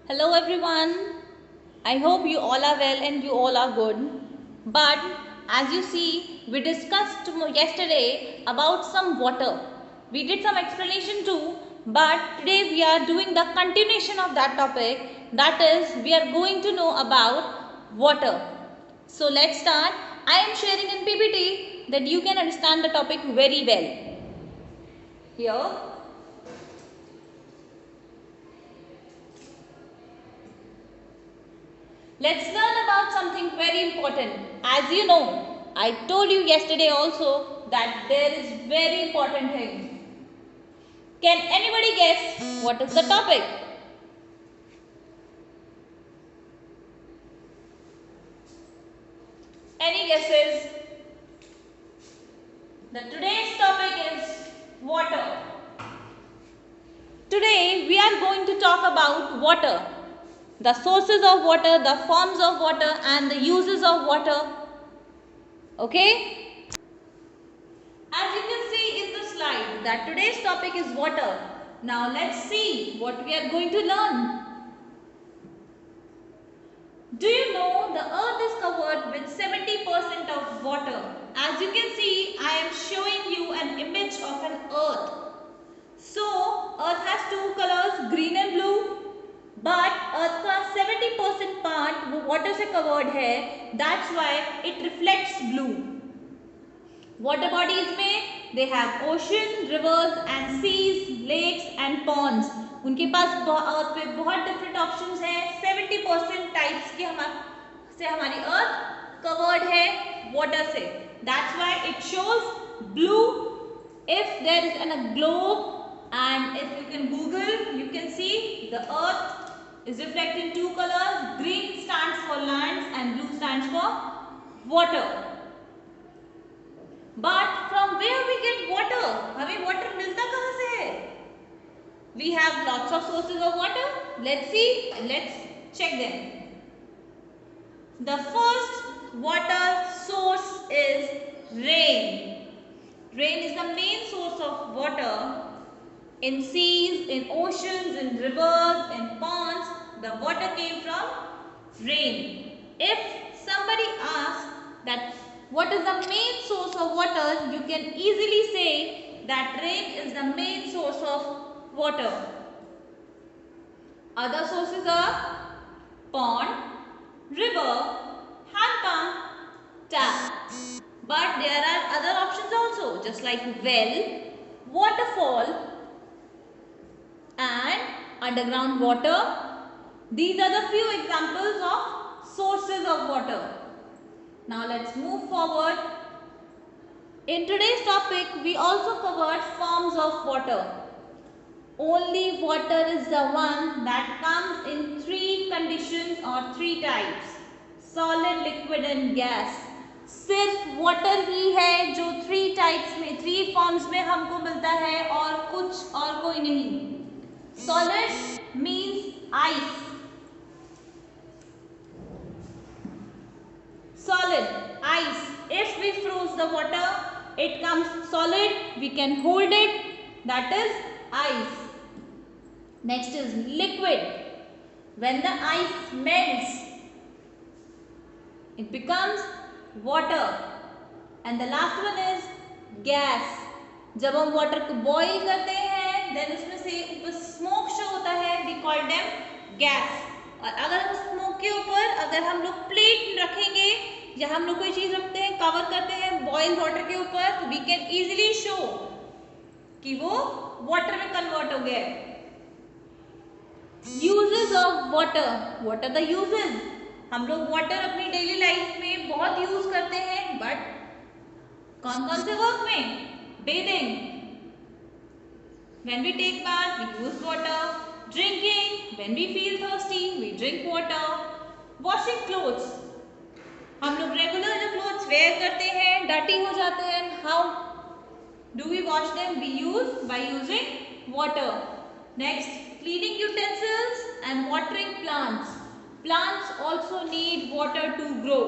Hello everyone. I hope you all are well and you all are good. But as you see, we discussed yesterday about some water. We did some explanation too, but today we are doing the continuation of that topic. That is, we are going to know about water. So let's start. I am sharing in PPT that you can understand the topic very well. Here, let's learn about something very important. As you know, I told you yesterday also that there is very important thing. Can anybody guess what is the topic? Any guesses? The today's topic is water. Today we are going to talk about water. The sources of water, the forms of water and the uses of water. Okay? As you can see in the slide that today's topic is water. Now let's see what we are going to learn. Do you know the earth is covered with 70% of water? As you can see, I am showing you an image of an earth. So, earth has two colors, green and blue. But earth का 70% part वो water से covered है. That's why it reflects blue. Water bodies में they have ocean, rivers and seas, lakes and ponds. उनके पास अर्थ पे बहुत different options हैं. 70% types के हमारी अर्थ कवर्ड है वाटर से. That's why it shows blue. If there is a globe and if you can Google, you can see the earth is reflecting two colors. Green stands for lands and blue stands for water. But from where we get water? हमें water मिलता कहाँ से है? We have lots of sources of water. Let's see. Let's check them. The first water source is rain. Rain is the main source of water. In seas, in oceans, in rivers, in ponds, the water came from rain. If somebody asks that what is the main source of water, you can easily say that rain is the main source of water. Other sources are pond, river, hand pump, tap. But there are other options also, just like well, waterfall and underground water. These are the few examples of sources of water. Now let's move forward. In today's topic, we also covered forms of water. Only water is the one that comes in three conditions or three types. Solid, liquid and gas. सिर्फ water ही है जो three types में, three forms में हमको मिलता है और कुछ और कोई नहीं. Solid means ice. Solid, ice. If we froze the water, it comes solid. We can hold it. That is ice. Next is liquid. When the ice melts, it becomes water. And the last one is gas. जब हम water को boil करते हैं, then उसमें से ऊपर smoke show होता है. We call them gas. और अगर हम स्मोक के ऊपर अगर हम लोग प्लेट रखेंगे या हम लोग कोई चीज रखते हैं, कवर करते हैं बॉइल वाटर के ऊपर, तो वी कैन इजीली शो कि वो वाटर में कन्वर्ट हो गया है. Uses of water. What are the uses? हम लोग वाटर अपनी डेली लाइफ में बहुत यूज करते हैं, बट कौन कौन से वर्क में? Bathing. When we take bath we use water. Drinking, when we feel thirsty, we drink water. Washing clothes, हम लोग रेगुलर जो क्लोथ्स वेयर करते हैं डर्टी हो जाते हैं. How do we wash them? We use by using water. Next, cleaning utensils and watering plants. Plants also need water to grow.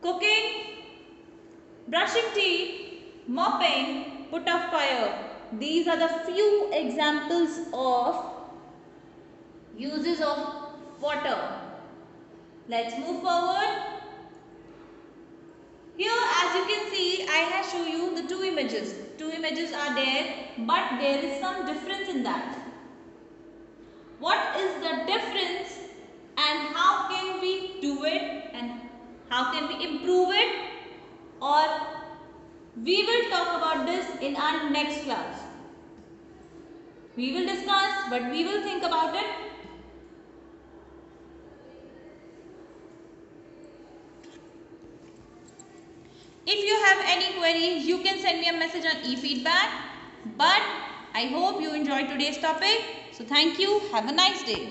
Cooking, brushing teeth, mopping, put out fire. These are the few examples of uses of water. Let's move forward. Here, as you can see, I have shown you the two images. Two images are there, but there is some difference in that. What is the difference and how can we do it and how can we improve it? Or we will talk about this in our next class. We will discuss, but we will think about it. If you have any query, you can send me a message on e-feedback. But I hope you enjoyed today's topic. So thank you. Have a nice day.